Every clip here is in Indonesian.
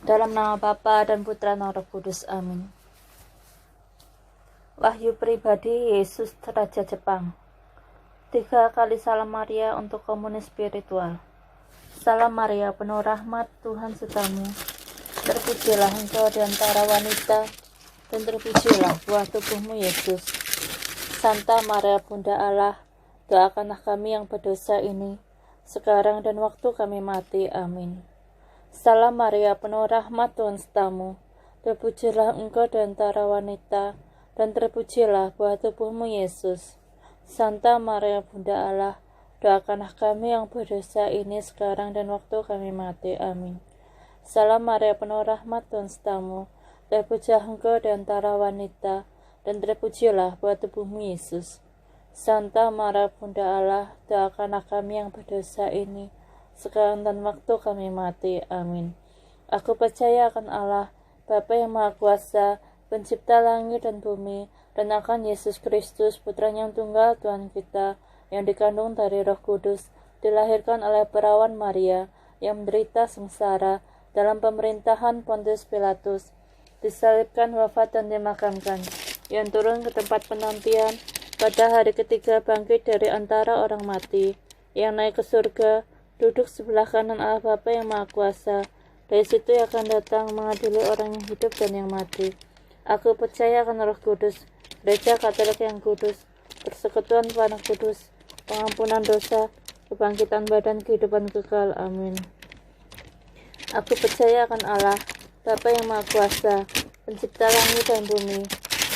Dalam nama Bapa dan Putra dan Roh Kudus. Amin. Wahyu pribadi Yesus Raja Jepang. 3 kali salam Maria untuk komunitas spiritual. Salam Maria, penuh rahmat, Tuhan sertamu. Terpujilah engkau di antara wanita, dan terpujilah buah tubuhmu Yesus. Santa Maria Bunda Allah, doakanlah kami yang berdosa ini, sekarang dan waktu kami mati. Amin. Salam Maria, penuh rahmat, Tuhan sertamu. Terpujilah engkau di antara wanita, dan terpujilah buah tubuhmu Yesus. Santa Maria Bunda Allah, doakanlah kami yang berdosa ini sekarang dan waktu kami mati. Amin. Salam Maria, penuh rahmat, Tuhan sertamu. Terpujilah engkau di antara wanita, dan terpujilah buah tubuhmu Yesus. Santa Maria Bunda Allah, doakanlah kami yang berdosa ini sekarang dan waktu kami mati. Amin. Aku percaya akan Allah, Bapa yang Maha Kuasa, Pencipta langit dan bumi, dan akan Yesus Kristus, Putra yang tunggal Tuhan kita, yang dikandung dari Roh Kudus, dilahirkan oleh perawan Maria, yang menderita sengsara dalam pemerintahan Pontius Pilatus, disalibkan, wafat, dan dimakamkan, yang turun ke tempat penantian, pada hari ketiga bangkit dari antara orang mati, yang naik ke surga, duduk sebelah kanan Allah Bapa yang Maha Kuasa. Dari situ akan datang mengadili orang yang hidup dan yang mati. Aku percaya akan Roh Kudus, Gereja Katolik yang kudus, persekutuan Anak Kudus, pengampunan dosa, kebangkitan badan, kehidupan kekal. Amin. Aku percaya akan Allah, Bapa yang Maha Kuasa, Pencipta langit dan bumi,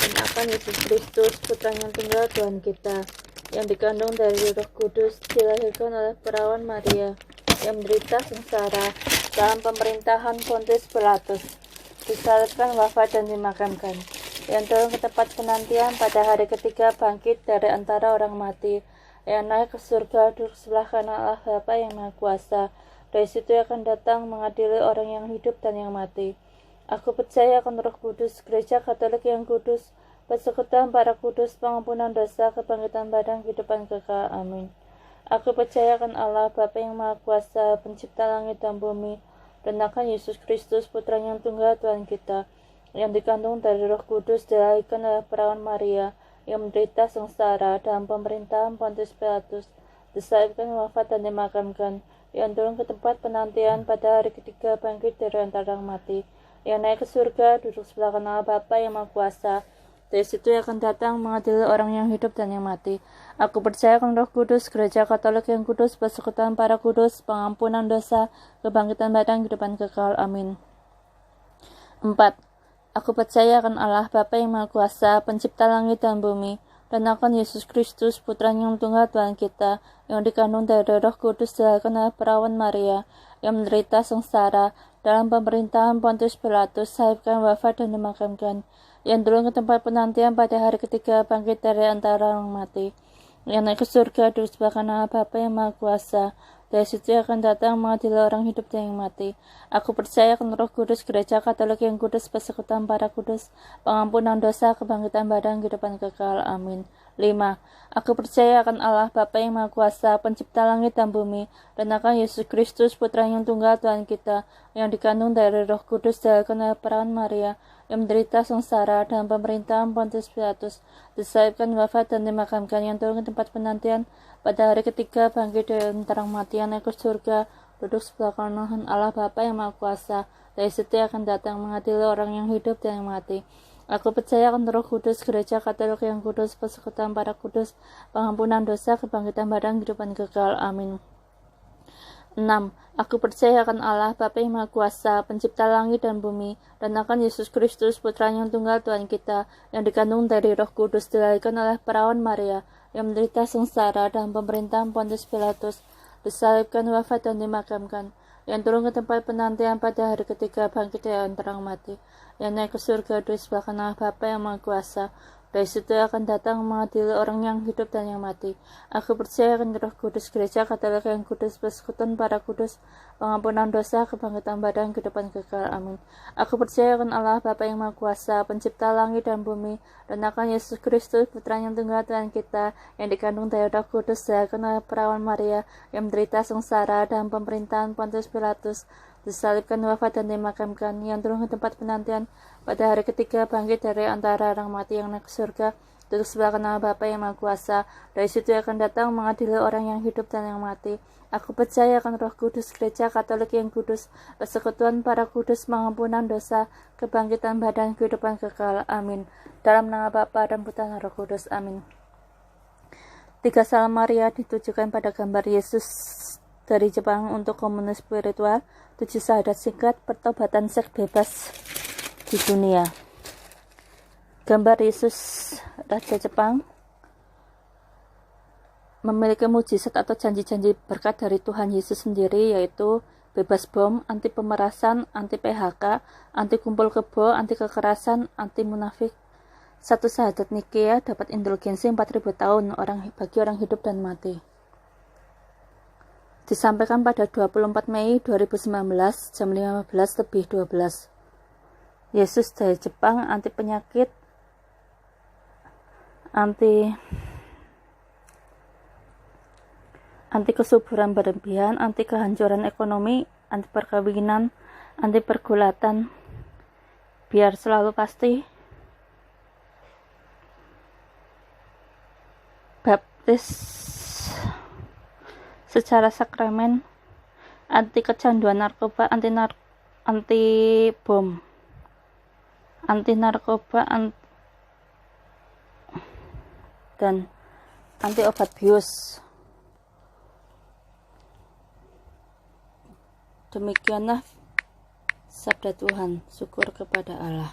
dan akan Yesus Kristus, Putra yang tunggal Tuhan kita, yang dikandung dari Roh Kudus, dilahirkan oleh perawan Maria, yang menderita sengsara dalam pemerintahan Pontius Pilatus, disalibkan, wafat, dan dimakamkan, yang turun ke tempat penantian, pada hari ketiga bangkit dari antara orang mati, yang naik ke surga, duduk sebelah kanan Allah Bapa yang Maha Kuasa. Dari situ akan datang mengadili orang yang hidup dan yang mati. Aku percaya akan Roh Kudus, Gereja Katolik yang kudus, persekutuan para kudus, pengampunan dosa, kebangkitan badan, kehidupan kekal. Amin. Aku percaya akan Allah, Bapa yang Maha Kuasa, Pencipta langit dan bumi, dan akan Yesus Kristus, Putra yang tunggal Tuhan kita, yang dikandung dari Roh Kudus, dilahirkan oleh perawan Maria, yang menderita sengsara dalam pemerintahan Pontius Pilatus, disalibkan, wafat, dan dimakamkan, yang turun ke tempat penantian, pada hari ketiga bangkit dari antara orang mati, yang naik ke surga, duduk sebelah kanan Bapa yang Maha Kuasa. Dari situ akan datang mengadili orang yang hidup dan yang mati. Aku percaya akan Roh Kudus, Gereja Katolik yang kudus, persekutuan para kudus, pengampunan dosa, kebangkitan badan, kehidupan kekal. Amin. 4. Aku percaya akan Allah, Bapa yang Maha Kuasa, Pencipta langit dan bumi, dan akan Yesus Kristus, Putra yang tunggal Tuhan kita, yang dikandung dari Roh Kudus, dilahirkan oleh perawan Maria, yang menderita sengsara dalam pemerintahan Pontius Pilatus, disalibkan, wafat, dan dimakamkan, yang turun ke tempat penantian, pada hari ketiga bangkit dari antara orang mati, yang naik ke surga, duduk sebelah kanan Bapa yang Maha Kuasa. Dari situ akan datang mengadili orang hidup dan yang mati. Aku percaya akan Roh Kudus, Gereja Katolik yang kudus, persekutuan para kudus, pengampunan dosa, kebangkitan badan, kehidupan kekal. Amin. 5. Aku percaya akan Allah, Bapa yang Maha Kuasa, Pencipta langit dan bumi, dan akan Yesus Kristus, Putra yang tunggal Tuhan kita, yang dikandung dari Roh Kudus, dilahirkan oleh perawan Maria, yang menderita sengsara dalam pemerintahan Pontius Pilatus, disalibkan, wafat, dan dimakamkan, yang turun ke tempat penantian, pada hari ketiga bangkit dari antara mati, yang naik ke surga, duduk sebelah kanan Allah Bapa yang Maha Kuasa. Dari situ akan datang mengadili orang yang hidup dan yang mati. Aku percaya akan Roh Kudus, Gereja Katolik yang kudus, persekutuan para kudus, pengampunan dosa, kebangkitan badan, kehidupan kekal. Amin. 6. Aku percaya akan Allah, Bapa yang Maha Kuasa, Pencipta langit dan bumi, dan akan Yesus Kristus, Putra yang tunggal Tuhan kita, yang dikandung dari Roh Kudus, dilahirkan oleh perawan Maria, yang menderita sengsara dalam pemerintahan Pontius Pilatus, disalibkan, wafat, dan dimakamkan, yang turun ke tempat penantian, pada hari ketiga bangkit dari antara orang mati, yang naik ke surga, duduk sebelah kanan Bapa yang Maha Kuasa. Dari situ akan datang mengadili orang yang hidup dan yang mati. Aku percaya akan Roh Kudus, Gereja Katolik yang kudus, persekutuan para kudus, pengampunan dosa, kebangkitan badan, kehidupan kekal. Amin. Aku percaya akan Allah, Bapa yang Maha Kuasa, Pencipta langit dan bumi, dan akan Yesus Kristus, Putra yang tunggal Tuhan kita, yang dikandung dari Roh Kudus, dilahirkan oleh perawan Maria, yang menderita sengsara dalam pemerintahan Pontius Pilatus, disalibkan, wafat, dan dimakamkan, yang turun ke tempat penantian, pada hari ketiga bangkit dari antara orang mati, yang naik ke surga, duduk sebelah kanan Bapa yang Maha Kuasa. Dari situ akan datang mengadili orang yang hidup dan yang mati. Aku percaya akan Roh Kudus, Gereja Katolik yang kudus, persekutuan para kudus, pengampunan dosa, kebangkitan badan, kehidupan kekal. Amin. Dalam nama Bapa dan Putra dan Roh Kudus. Amin. 3 Salam Maria ditujukan pada gambar Yesus dari Jepang untuk komunitas spiritual. 7 syahadat singkat pertobatan seks bebas di dunia. Gambar Yesus Raja Jepang memiliki mujizat atau janji-janji berkat dari Tuhan Yesus sendiri, yaitu bebas bom, anti pemerasan, anti PHK, anti kumpul kebo, anti kekerasan, anti munafik. 1 syahadat Nikea dapat indulgensi 4000 tahun bagi orang hidup dan mati. Disampaikan pada 24 Mei 2019 jam 15:12. Yesus dari Jepang, anti penyakit, anti kesuburan berlebihan, anti kehancuran ekonomi, anti perkawinan, anti pergulatan, biar selalu pasti, baptis secara sakramen, anti kecanduan narkoba, anti bom, anti narkoba, dan anti obat bius. Demikianlah sabda Tuhan. Syukur kepada Allah.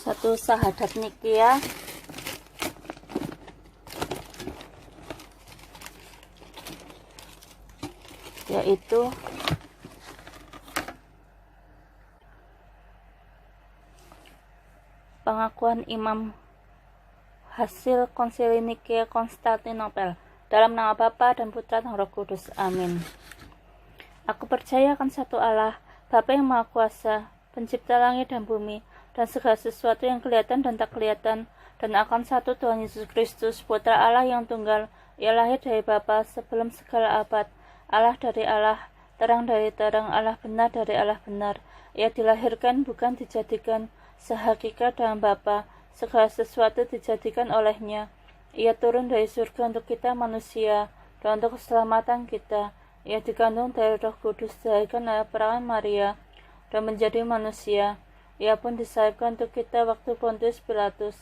1 syahadat Nikea yaitu pengakuan imam hasil Konsili Nikea Konstantinopel. Dalam nama Bapa dan Putra dan Roh Kudus. Amin. Aku percaya akan satu Allah, Bapa yang Maha Kuasa, pencipta langit dan bumi, dan segala sesuatu yang kelihatan dan tak kelihatan, dan akan satu Tuhan Yesus Kristus, Putra Allah yang tunggal. Ia lahir dari Bapa sebelum segala abad, Allah dari Allah, terang dari terang, Allah benar dari Allah benar. Ia dilahirkan, bukan dijadikan, sehakikat dengan Bapa, segala sesuatu dijadikan olehnya. Ia turun dari surga untuk kita manusia, dan untuk keselamatan kita. Ia dikandung dari Roh Kudus, dilahirkan oleh perawan Maria, dan menjadi manusia. Ia pun disalibkan untuk kita waktu Pontius Pilatus.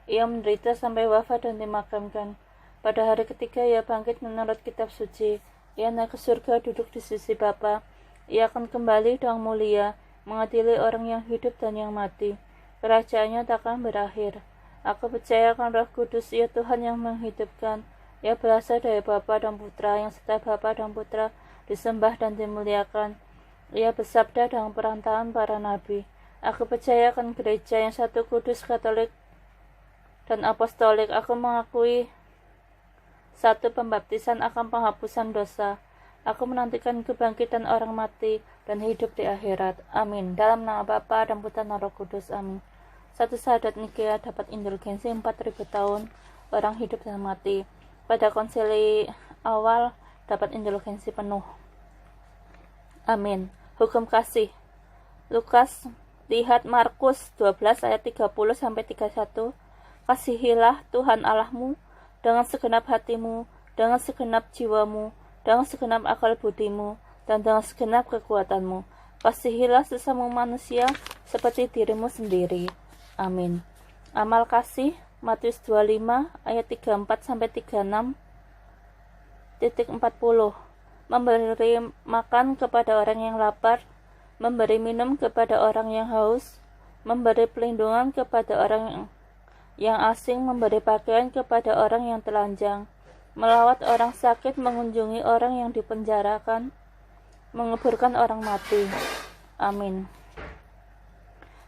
Ia menderita sampai wafat dan dimakamkan. Pada hari ketiga ia bangkit menurut kitab suci. Ia naik ke surga, duduk di sisi Bapa. Ia akan kembali dengan mulia, mengadili orang yang hidup dan yang mati. Kerajaannya takkan berakhir. Aku percaya akan Roh Kudus, Ia Tuhan yang menghidupkan. Ia berasal dari Bapa dan Putra, yang serta Bapa dan Putra disembah dan dimuliakan. Ia bersabda dengan perantaraan para nabi. Aku percaya akan gereja yang satu, kudus, katolik, dan apostolik. Aku mengakui satu pembaptisan akan penghapusan dosa. Aku menantikan kebangkitan orang mati dan hidup di akhirat. Amin. Dalam nama Bapa dan Putra dan Roh Kudus. Amin. 1 syahadat Nikea dapat indulgensi 4000 tahun orang hidup dan mati. Pada konsili awal dapat indulgensi penuh. Amin. Hukum kasih. Lukas, lihat Markus 12 ayat 30-31. Kasihilah Tuhan Allahmu dengan segenap hatimu, dengan segenap jiwamu, dengan segenap akal budimu, dan dengan segenap kekuatanmu. Kasihilah sesama manusia seperti dirimu sendiri. Amin. Amal kasih, Matius 25 ayat 34-36. 40. Memberi makan kepada orang yang lapar, memberi minum kepada orang yang haus, memberi pelindungan kepada orang yang asing, memberi pakaian kepada orang yang telanjang, melawat orang sakit, mengunjungi orang yang dipenjarakan, menguburkan orang mati. Amin.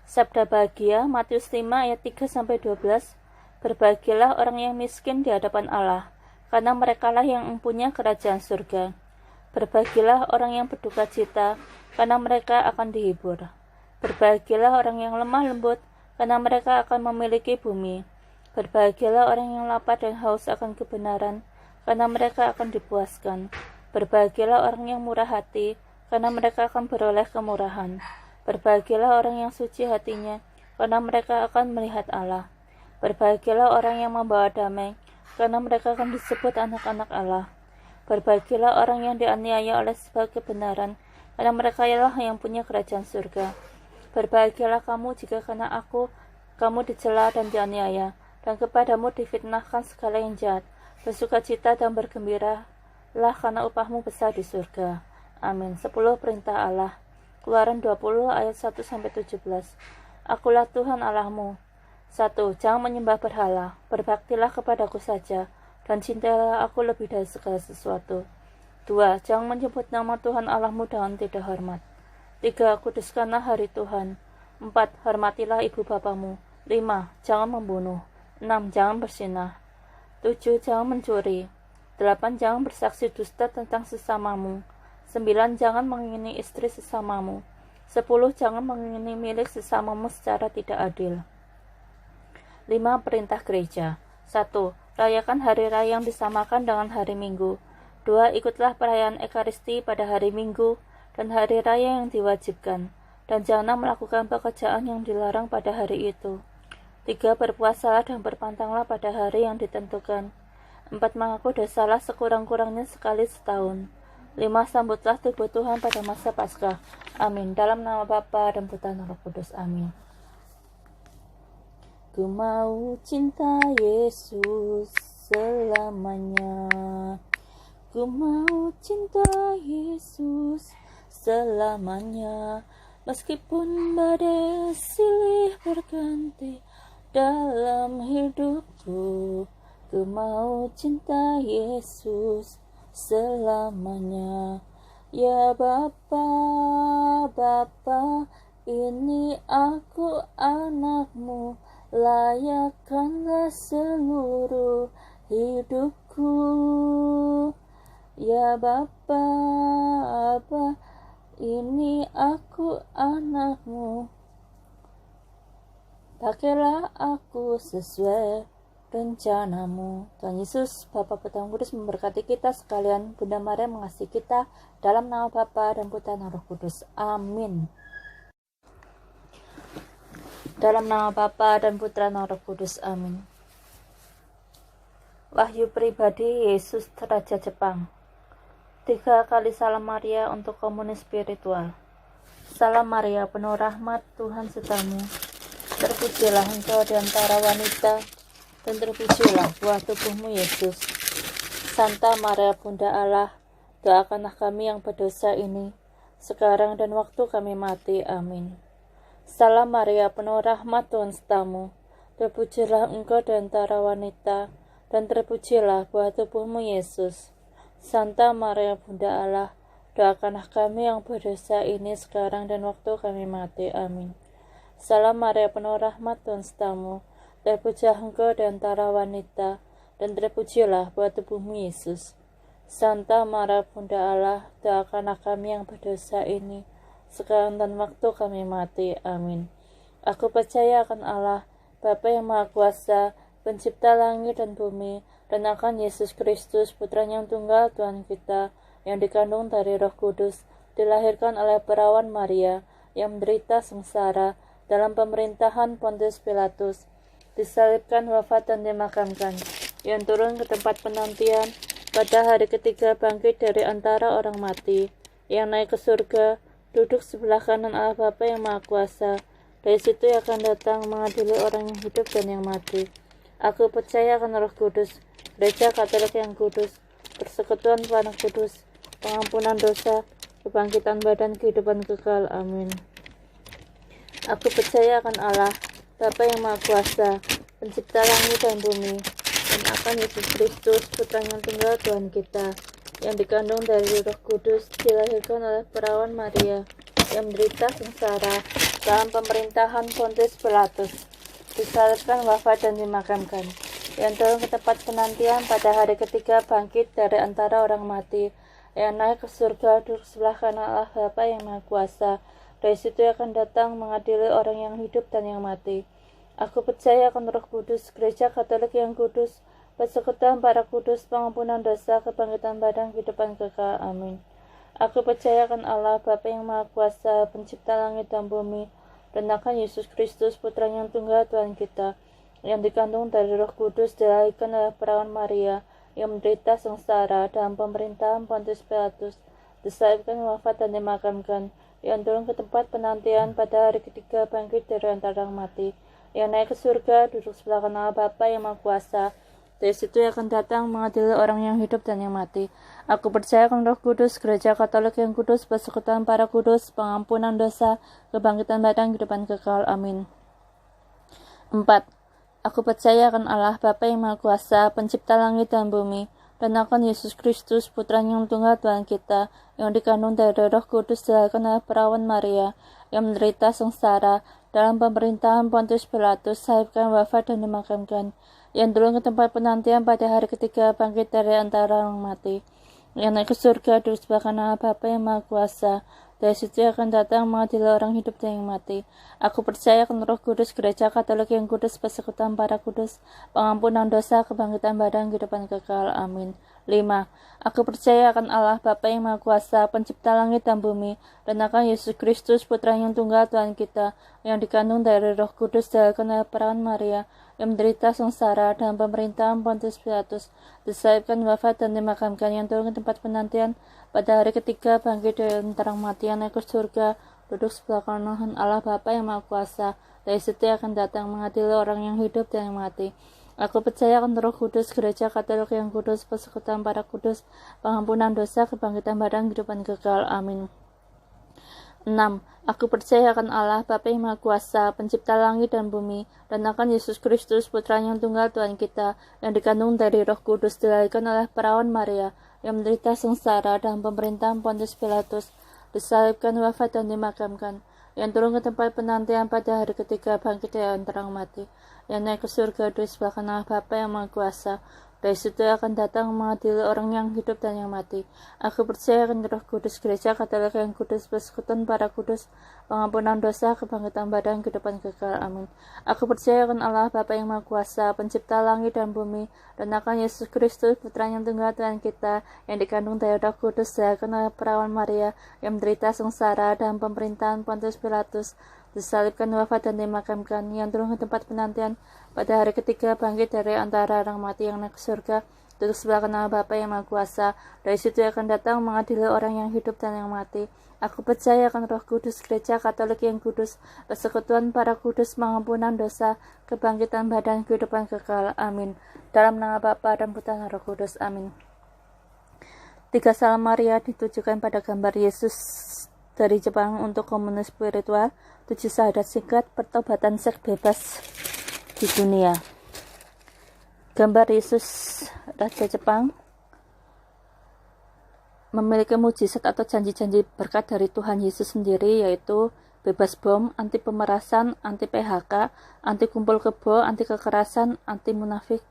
Sabda bahagia, Matius 5 ayat 3-12. Berbahagialah orang yang miskin di hadapan Allah, karena merekalah yang mempunyai kerajaan surga. Berbahagialah orang yang berduka cita, karena mereka akan dihibur. Berbahagialah orang yang lemah lembut, karena mereka akan memiliki bumi. Berbahagialah orang yang lapar dan haus akan kebenaran, karena mereka akan dipuaskan. Berbahagialah orang yang murah hati, karena mereka akan beroleh kemurahan. Berbahagialah orang yang suci hatinya, karena mereka akan melihat Allah. Berbahagialah orang yang membawa damai, karena mereka akan disebut anak-anak Allah. Berbahagialah orang yang dianiaya oleh sebab kebenaran, karena mereka ialah yang punya kerajaan surga. Berbahagialah kamu jika karena aku, kamu dicela dan dianiaya, dan kepadamu difitnahkan segala yang jahat. Bersukacita dan bergembiralah karena upahmu besar di surga. Amin. 10 perintah Allah. Keluaran 20 ayat 1-17. Akulah Tuhan Allahmu. 1. Jangan menyembah berhala, berbaktilah kepadaku saja, dan cintailah aku lebih dari segala sesuatu. 2. Jangan menyebut nama Tuhan Allahmu dengan tidak hormat. 3. Kuduskanlah hari Tuhan. 4. Hormatilah ibu bapamu. 5. Jangan membunuh. 6. Jangan berzinah. 7. Jangan mencuri. 8. Jangan bersaksi dusta tentang sesamamu. 9. Jangan mengingini istri sesamamu. 10. Jangan mengingini milik sesamamu secara tidak adil. 5. Perintah gereja. 1. Rayakan hari raya yang disamakan dengan hari Minggu. 2. Ikutlah perayaan Ekaristi pada hari Minggu dan hari raya yang diwajibkan, dan janganlah melakukan pekerjaan yang dilarang pada hari itu. 3. Berpuasalah dan berpantanglah pada hari yang ditentukan. 4. Mengaku dosalah sekurang-kurangnya sekali setahun. 5. Sambutlah tubuh Tuhan pada masa Paskah. Amin. Dalam nama Bapa dan Putra dan Roh Kudus. Amin. Ku mau cinta Yesus selamanya. Ku mau cinta Yesus selamanya. Meskipun badai silih berganti dalam hidupku, ku mau cinta Yesus selamanya. Ya Bapa, Bapa, ini aku anakmu, layakkanlah seluruh hidupku. Ya Bapa, Bapa, ini aku anakmu, pakailah aku sesuai rencanamu. Tuhan Yesus, Bapa, Putra dan Kudus memberkati kita sekalian. Bunda Maria mengasihi kita. Dalam nama Bapa dan Putra dan Roh Kudus. Amin. Dalam nama Bapa dan Putra dan Roh Kudus. Amin. Wahyu pribadi Yesus Raja Jepang. 3 kali salam Maria untuk komunion spiritual. Salam Maria, penuh rahmat, Tuhan sertamu. Terpujilah engkau di antara wanita, dan terpujilah buah tubuhmu Yesus. Santa Maria Bunda Allah, doakanlah kami yang berdosa ini, sekarang dan waktu kami mati. Amin. Salam Maria, penuh rahmat, Tuhan sertamu. Terpujilah engkau di antara wanita, dan terpujilah buah tubuhmu Yesus. Santa Maria Bunda Allah, doakanlah kami yang berdosa ini sekarang dan waktu kami mati. Amin. Salam Maria, penuh rahmat, Tuhan sertamu. Terpujilah engkau di antara wanita, dan terpujilah buah tubuhmu Yesus. Santa Maria Bunda Allah, doakanlah kami yang berdosa ini sekarang dan waktu kami mati. Amin. Aku percaya akan Allah, Bapa yang Maha Kuasa, Pencipta langit dan bumi, dan akan Yesus Kristus, Putra yang tunggal Tuhan kita, yang dikandung dari Roh Kudus, dilahirkan oleh perawan Maria, yang menderita sengsara dalam pemerintahan Pontius Pilatus, disalibkan, wafat, dan dimakamkan, yang turun ke tempat penantian, pada hari ketiga bangkit dari antara orang mati, yang naik ke surga, duduk sebelah kanan Allah Bapa yang Maha Kuasa. Dari situ ia akan datang mengadili orang yang hidup dan yang mati. Aku percaya akan Roh Kudus, Gereja Katolik yang kudus, persekutuan Anak Kudus, pengampunan dosa, kebangkitan badan, kehidupan kekal. Amin. Aku percaya akan Allah, Bapa yang Maha Kuasa, Pencipta langit dan bumi, dan akan Yesus Kristus, Putra yang tunggal Tuhan kita, yang dikandung dari Roh Kudus, dilahirkan oleh perawan Maria, yang menderita sengsara dalam pemerintahan Pontius Pilatus, disalibkan, wafat, dan dimakamkan, yang turun ke tempat penantian, pada hari ketiga bangkit dari antara orang mati, yang naik ke surga, duduk sebelah kanan Allah Bapa yang Maha Kuasa. Dari situ akan datang mengadili orang yang hidup dan yang mati. Aku percaya akan Roh Kudus, Gereja Katolik yang kudus, persekutuan para kudus, pengampunan dosa, kebangkitan badan, kehidupan kekal. Amin. Aku percaya akan Allah, Bapa yang Maha Kuasa, pencipta langit dan bumi, dan akan Yesus Kristus, Putra yang tunggal Tuhan kita, yang dikandung dari Roh Kudus, dilahirkan oleh perawan Maria, yang menderita sengsara dalam pemerintahan Pontius Pilatus, disalibkan, wafat, dan dimakamkan, yang turun ke tempat penantian, pada hari ketiga bangkit dari antara orang mati, yang naik ke surga, duduk sebelah kanan Allah Bapa yang Maha Kuasa. Dari situ akan datang mengadili orang yang hidup dan yang mati. Aku percaya akan Roh Kudus, Gereja Katolik yang kudus, persekutuan para kudus, pengampunan dosa, kebangkitan badan, kehidupan kekal. Amin. 4. Aku percaya akan Allah, Bapa yang Maha Kuasa, pencipta langit dan bumi, dan akan Yesus Kristus, Putra yang tunggal Tuhan kita, yang dikandung dari Roh Kudus, dilahirkan oleh perawan Maria, yang menderita sengsara dalam pemerintahan Pontius Pilatus, disalibkan, wafat, dan dimakamkan, yang turun ke tempat penantian, pada hari ketiga bangkit dari antara orang mati, yang naik ke surga, duduk sebelah kanan Bapa yang Maha Kuasa. Dari situ akan datang mengadili orang hidup dan yang mati. Aku percaya akan Roh Kudus, Gereja Katolik yang kudus, persekutuan para kudus, pengampunan dosa, kebangkitan badan, kehidupan kekal. Amin. 5. Aku percaya akan Allah, Bapa yang Maha Kuasa, pencipta langit dan bumi, dan akan Yesus Kristus, Putra yang tunggal Tuhan kita, yang dikandung dari Roh Kudus, dilahirkan oleh perawan Maria, yang menderita sengsara dalam pemerintahan Pontius Pilatus, disalibkan, wafat, dan dimakamkan, yang turun ke tempat penantian, pada hari ketiga bangkit dari antara mati, yang naik ke surga, duduk sebelah kanan Allah Bapa yang Maha Kuasa. Dari situ akan datang mengadili orang yang hidup dan yang mati. Aku percaya akan Roh Kudus, Gereja Katolik yang kudus, persekutuan para kudus, pengampunan dosa, kebangkitan badan, kehidupan kekal. Amin. 6. Aku percaya akan Allah, Bapa yang Maha Kuasa, pencipta langit dan bumi, dan akan Yesus Kristus, Putra yang tunggal Tuhan kita, yang dikandung dari Roh Kudus, dilahirkan oleh perawan Maria, yang menderita sengsara dalam pemerintahan Pontius Pilatus, disalibkan, wafat, dan dimakamkan, yang turun ke tempat penantian, pada hari ketiga bangkit dari antara orang mati, yang naik ke surga, duduk sebelah kanan Bapa yang Maha Kuasa. Dari situ akan datang mengadili orang yang hidup dan yang mati. Aku percaya akan Roh Kudus, Gereja Katolik yang kudus, persekutuan para kudus, pengampunan dosa, kebangkitan badan, kehidupan kekal. Amin. Aku percaya akan Allah, Bapa yang Maha Kuasa, pencipta langit dan bumi, dan akan Yesus Kristus, Putra yang tunggal Tuhan kita, yang dikandung dari Roh Kudus, dilahirkan oleh perawan Maria, yang menderita sengsara dalam pemerintahan Pontius Pilatus, disalibkan, wafat, dan dimakamkan, yang turun ke tempat penantian, pada hari ketiga bangkit dari antara orang mati, yang naik ke surga, duduk sebelah kanan Bapa yang Maha Kuasa. Dari situ akan datang mengadili orang yang hidup dan yang mati. Aku percaya akan Roh Kudus, Gereja Katolik yang kudus, persekutuan para kudus, pengampunan dosa, kebangkitan badan, kehidupan kekal. Amin. Dalam nama Bapa dan Putra dan Roh Kudus. Amin. 3 Salam Maria ditujukan pada gambar Yesus dari Jepang untuk komunitas spiritual. 7 syahadat singkat pertobatan seks bebas di dunia. Gambar Yesus Raja Jepang memiliki mujizat atau janji-janji berkat dari Tuhan Yesus sendiri, yaitu bebas bom, anti pemerasan, anti PHK, anti kumpul kebo, anti kekerasan, anti munafik.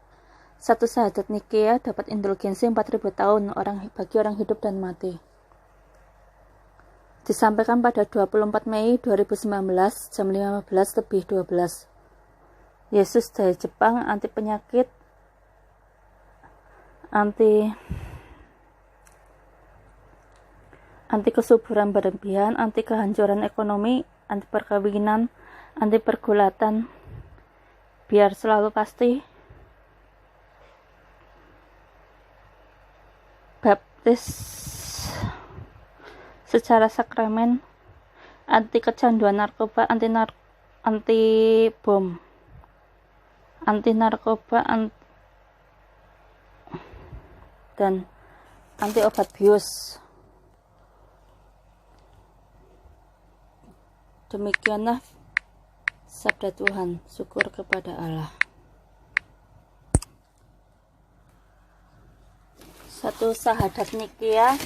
1 syahadat Nikea dapat indulgensi 4000 tahun bagi orang hidup dan mati. Disampaikan pada 24 Mei 2019 jam 15:12. Yesus dari Jepang, anti penyakit, anti kesuburan berlebihan, anti kehancuran ekonomi, anti perkawinan, anti pergulatan, biar selalu pasti, baptis secara sakramen, anti kecanduan narkoba, anti bom, anti narkoba, dan anti obat bius. Demikianlah sabda Tuhan. Syukur kepada Allah. 1 syahadat Nikea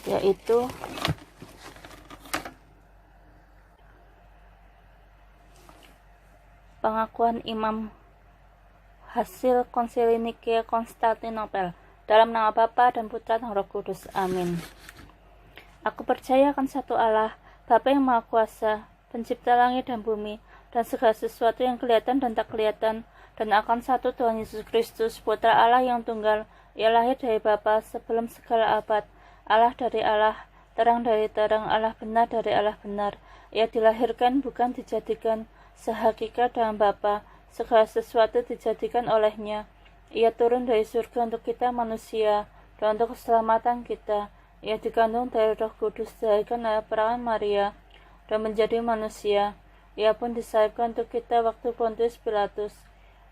yaitu pengakuan imam hasil konsili Nikea Konstantinopel. Dalam nama Bapa dan Putra dan Roh Kudus. Amin. Aku percaya akan satu Allah, Bapa yang Maha Kuasa, pencipta langit dan bumi, dan segala sesuatu yang kelihatan dan tak kelihatan, dan akan satu Tuhan Yesus Kristus, Putra Allah yang tunggal. Ia lahir dari Bapa sebelum segala abad, Allah dari Allah, terang dari terang, Allah benar dari Allah benar. Ia dilahirkan bukan dijadikan, sehakikat dengan Bapa, segala sesuatu dijadikan olehnya. Ia turun dari surga untuk kita manusia, dan untuk keselamatan kita. Ia dikandung dari Roh Kudus, dilahirkan oleh perawan Maria, dan menjadi manusia. Ia pun disalibkan untuk kita waktu Pontius Pilatus.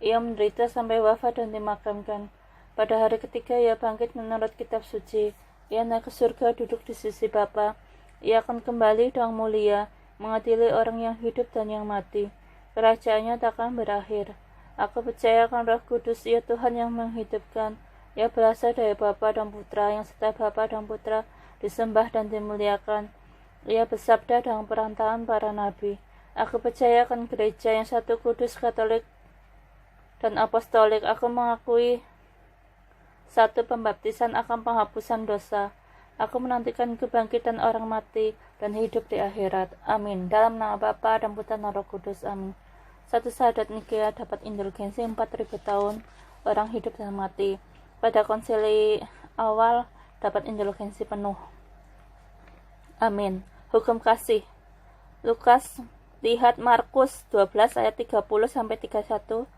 Ia menderita sampai wafat dan dimakamkan. Pada hari ketiga ia bangkit menurut kitab suci. Ia naik ke surga, duduk di sisi Bapa. Ia akan kembali dengan mulia, mengadili orang yang hidup dan yang mati. Kerajaannya tak akan berakhir. Aku percaya akan Roh Kudus, ia Tuhan yang menghidupkan. Ia berasal dari Bapa dan Putra, yang setiap Bapa dan Putra disembah dan dimuliakan. Ia bersabda dengan perantaraan para nabi. Aku percaya akan gereja yang satu, kudus, katolik, dan apostolik. Aku mengakui satu pembaptisan akan penghapusan dosa. Aku menantikan kebangkitan orang mati dan hidup di akhirat. Amin. Dalam nama Bapa dan Putra dan Roh Kudus. Amin. Satu syahadat Nikea dapat indulgensi 4.000 tahun orang hidup dan mati. Pada konsili awal dapat indulgensi penuh. Amin. Hukum kasih. Lukas, lihat Markus 12 ayat 30-31.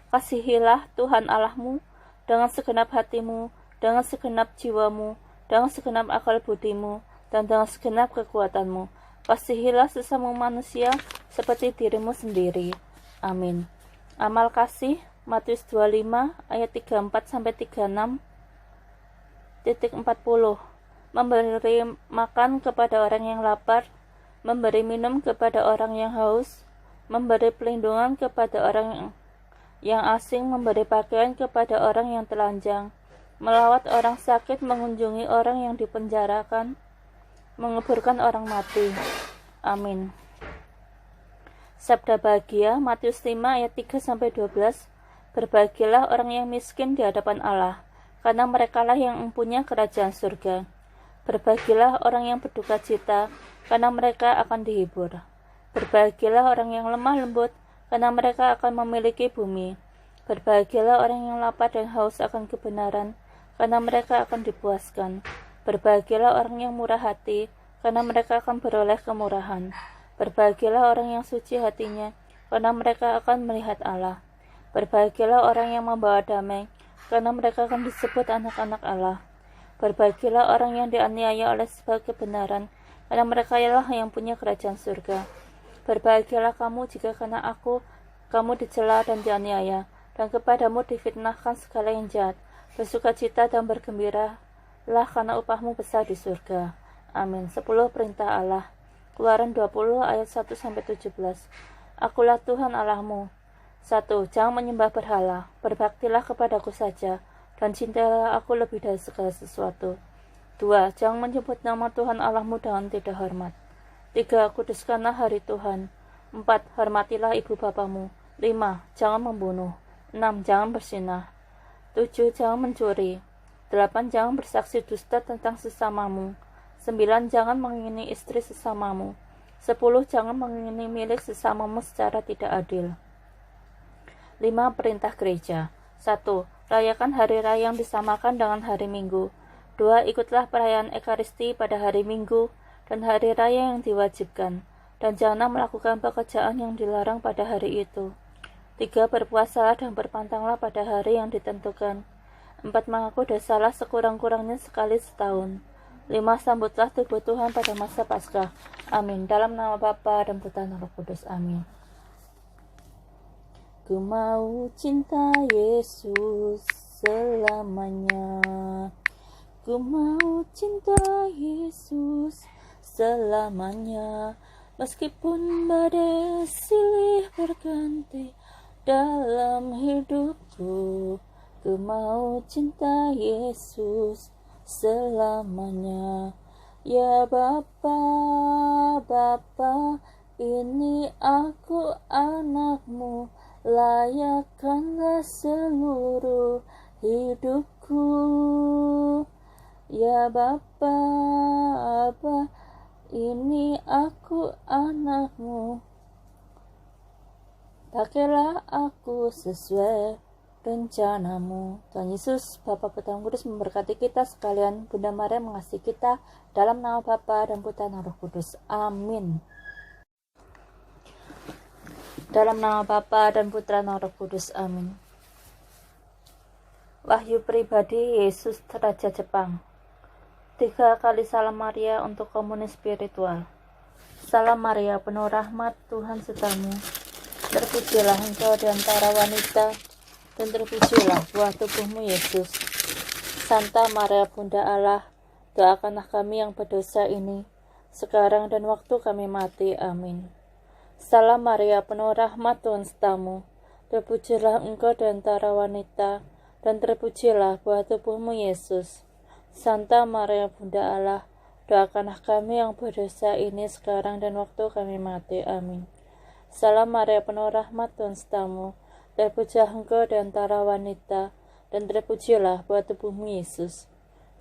Kasihilah Tuhan Allahmu dengan segenap hatimu, dengan segenap jiwamu, dengan segenap akal budimu, dan dengan segenap kekuatanmu. Kasihilah sesama manusia seperti dirimu sendiri. Amin. Amal kasih, Matius 25 ayat 34-36. 40. Memberi makan kepada orang yang lapar, memberi minum kepada orang yang haus, memberi pelindungan kepada orang yang asing, memberi pakaian kepada orang yang telanjang, melawat orang sakit, mengunjungi orang yang dipenjarakan, menguburkan orang mati. Amin. Sabda bahagia, Matius 5 ayat 3-12. Berbahagialah orang yang miskin di hadapan Allah, karena merekalah yang mempunyai kerajaan surga. Berbahagialah orang yang berduka cita, karena mereka akan dihibur. Berbahagialah orang yang lemah lembut, karena mereka akan memiliki bumi. Berbahagialah orang yang lapar dan haus akan kebenaran, karena mereka akan dipuaskan. Berbahagialah orang yang murah hati, karena mereka akan beroleh kemurahan. Berbahagialah orang yang suci hatinya, karena mereka akan melihat Allah. Berbahagialah orang yang membawa damai, karena mereka akan disebut anak-anak Allah. Berbahagialah orang yang dianiaya oleh sebab kebenaran, karena mereka ialah yang punya kerajaan surga. Berbahagialah kamu jika karena aku, kamu dicela dan dianiaya, dan kepadamu difitnahkan segala yang jahat. Bersukacita dan bergembiralah, karena upahmu besar di surga. Amin. 10 perintah Allah. Keluaran 20 ayat 1-17. Akulah Tuhan Allahmu. 1. Jangan menyembah berhala. Berbaktilah kepadaku saja, dan cintailah aku lebih dari segala sesuatu. 2. Jangan menyebut nama Tuhan Allahmu dengan tidak hormat. 3. Kuduskanlah hari Tuhan. 4. Hormatilah ibu bapamu. 5. Jangan membunuh. 6. Jangan berzinah. 7. Jangan mencuri. 8. Jangan bersaksi dusta tentang sesamamu. 9. Jangan mengingini istri sesamamu. 10. Jangan mengingini milik sesamamu secara tidak adil. 5. Perintah gereja. 1. Rayakan hari raya yang disamakan dengan hari Minggu. 2. Ikutlah perayaan Ekaristi pada hari Minggu dan hari raya yang diwajibkan, dan janganlah melakukan pekerjaan yang dilarang pada hari itu. 3. Berpuasalah dan berpantanglah pada hari yang ditentukan. 4. Mengaku dosalah sekurang-kurangnya sekali setahun. 5. Sambutlah tubuh Tuhan pada masa Paskah. Amin. Dalam nama Bapa dan Putra dan Roh Kudus. Amin. Ku mau cinta Yesus selamanya. Ku mau cinta Yesus selamanya. Meskipun badai silih berganti dalam hidupku, ku mau cinta Yesus selamanya. Ya Bapa, Bapa, ini aku anakmu, layakkanlah seluruh hidupku. Ya Bapa, Bapa, ini aku anakmu, pakailah aku sesuai rencanamu. Tuhan Yesus, Bapa, Putra, dan Kudus memberkati kita sekalian. Bunda Maria mengasihi kita. Dalam nama Bapa dan Putra dan Roh Kudus. Amin. Dalam nama Bapa dan Putra dan Roh Kudus. Amin. Wahyu pribadi Yesus Raja Jepang. 3 kali salam Maria untuk komunion spiritual. Salam Maria, penuh rahmat, Tuhan sertamu. Terpujilah engkau di antara wanita, dan terpujilah buah tubuhmu Yesus. Santa Maria Bunda Allah, doakanlah kami yang berdosa ini, sekarang dan waktu kami mati. Amin. Salam Maria, penuh rahmat, Tuhan sertamu. Terpujilah engkau di antara wanita, dan terpujilah buah tubuhmu Yesus. Santa Maria Bunda Allah, doakanlah kami yang berdosa ini sekarang dan waktu kami mati. Amin. Salam Maria, penuh rahmat, Tuhan sertamu. Terpujilah engkau di antara wanita, dan terpujilah buah tubuhmu Yesus.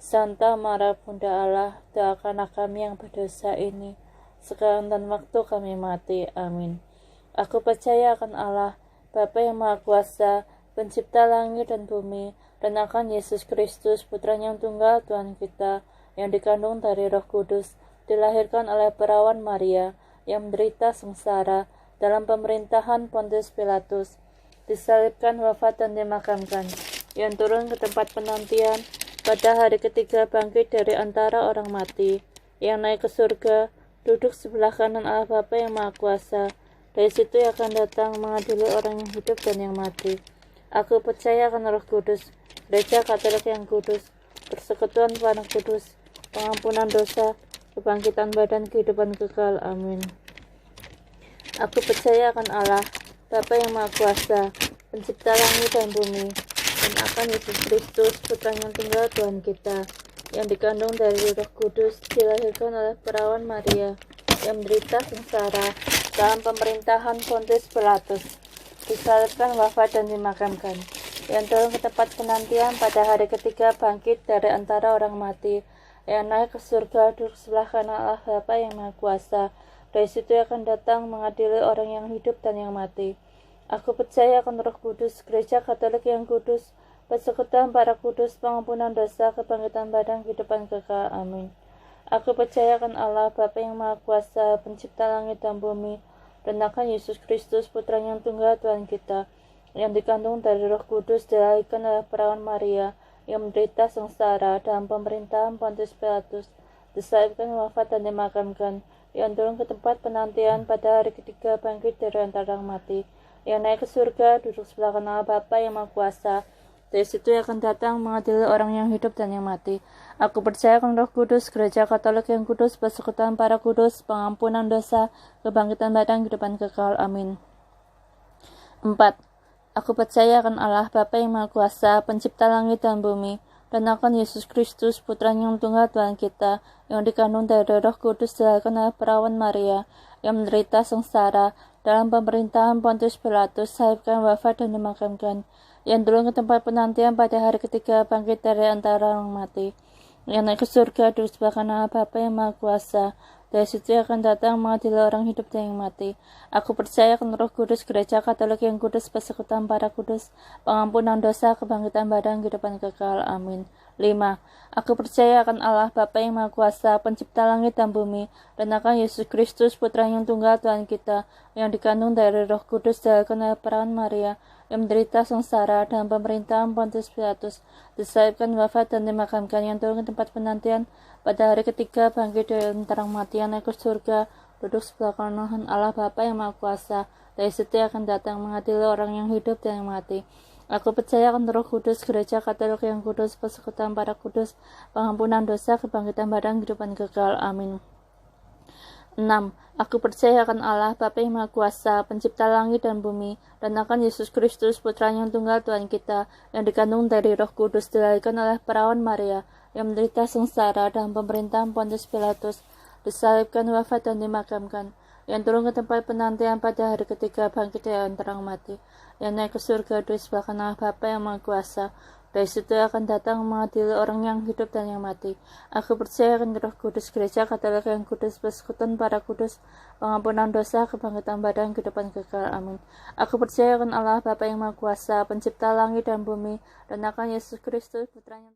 Santa Maria Bunda Allah, doakanlah kami yang berdosa ini, sekarang dan waktu kami mati. Amin. Aku percaya akan Allah, Bapa yang Maha Kuasa, Pencipta langit dan bumi, dan akan Yesus Kristus, Putranya yang tunggal Tuhan kita, yang dikandung dari Roh Kudus, dilahirkan oleh perawan Maria, yang menderita sengsara dalam pemerintahan Pontius Pilatus, disalibkan, wafat, dan dimakamkan, yang turun ke tempat penantian, pada hari ketiga bangkit dari antara orang mati, yang naik ke surga, duduk sebelah kanan Allah Bapa yang Maha Kuasa. Dari situ ia akan datang mengadili orang yang hidup dan yang mati. Aku percaya akan Roh Kudus, Gereja Katolik yang kudus, persekutuan Anak Kudus, pengampunan dosa, kebangkitan badan, kehidupan kekal. Amin. Aku percaya akan Allah, Bapa yang Maha Kuasa, Pencipta langit dan bumi, dan akan Yesus Kristus, Putranya yang tunggal Tuhan kita, yang dikandung dari Roh Kudus, dilahirkan oleh perawan Maria, yang menderita sengsara dalam pemerintahan Pontius Pilatus, disalibkan, wafat, dan dimakamkan, yang turun ke tempat penantian, pada hari ketiga bangkit dari antara orang mati, yang naik ke surga, duduk sebelah kanan Allah Bapa yang Maha Kuasa. Dari situ akan datang mengadili orang yang hidup dan yang mati. Aku percaya akan Roh Kudus, Gereja Katolik yang kudus, persekutuan para kudus, pengampunan dosa, kebangkitan badan, kehidupan kekal. Amin. Aku percaya akan Allah, Bapa yang Maha Kuasa, Pencipta langit dan bumi, dan akan Yesus Kristus, Putranya yang tunggal Tuhan kita, yang dikandung dari Roh Kudus, dilahirkan oleh perawan Maria, yang menderita sengsara dalam pemerintahan Pontius Pilatus, disalibkan, wafat, dan dimakamkan, yang turun ke tempat penantian, pada hari ketiga bangkit dari antara orang mati, yang naik ke surga, duduk sebelah kanan Allah Bapa yang Maha Kuasa. Dari situ ia akan datang mengadili orang yang hidup dan yang mati. Aku percaya akan Roh Kudus, Gereja Katolik yang kudus, persekutuan para kudus, pengampunan dosa, kebangkitan badan, kehidupan kekal. Amin. 4. Aku percaya akan Allah, Bapa yang Maha Kuasa, Pencipta langit dan bumi, dan akan Yesus Kristus, Putranya yang tunggal Tuhan kita, yang dikandung dari Roh Kudus, dilahirkan oleh perawan Maria, yang menderita sengsara dalam pemerintahan Pontius Pilatus, disalibkan, wafat, dan dimakamkan, yang turun ke tempat penantian, pada hari ketiga bangkit dari antara orang mati, yang naik ke surga, duduk sebelah kanan Allah Bapa yang Maha Kuasa. Dari situ akan datang mengadili orang hidup dan yang mati. Aku percaya akan Roh Kudus, Gereja Katolik yang kudus, persekutuan para kudus, pengampunan dosa, kebangkitan badan, kehidupan kekal. Amin. 5. Aku percaya akan Allah, Bapa yang Maha Kuasa, Pencipta langit dan bumi, dan akan Yesus Kristus, Putranya yang tunggal Tuhan kita, yang dikandung dari Roh Kudus, dilahirkan oleh perawan Maria, yang menderita sengsara dalam pemerintahan Pontius Pilatus, disalibkan, wafat, dan dimakamkan, yang turun ke tempat penantian, pada hari ketiga bangkit dari antara mati, yang naik ke surga, duduk sebelah kanan Allah Bapa yang Maha Kuasa. Dari situ akan datang mengadili orang yang hidup dan yang mati. Aku percaya akan Roh Kudus, Gereja Katolik yang kudus, persekutuan para kudus, pengampunan dosa, kebangkitan badan, kehidupan kekal. Amin. 6. Aku percaya akan Allah, Bapa yang Maha Kuasa, Pencipta langit dan bumi, dan akan Yesus Kristus, Putranya yang tunggal Tuhan kita, yang dikandung dari Roh Kudus, dilahirkan oleh perawan Maria, yang menderita sengsara dalam pemerintahan Pontius Pilatus, disalibkan, wafat, dan dimakamkan, yang turun ke tempat penantian, pada hari ketiga bangkit dari antara orang mati, yang naik ke surga, duduk sebelah kanan Allah Bapa yang Maha Kuasa. Dari situ akan datang mengadili orang yang hidup dan yang mati. Aku percaya akan Roh Kudus, Gereja Katolik yang kudus, persekutuan para kudus, pengampunan dosa, kebangkitan badan, kehidupan kekal. Amin. Aku percaya akan Allah Bapa yang Maha Kuasa, Pencipta langit dan bumi, dan akan Yesus Kristus, Putranya.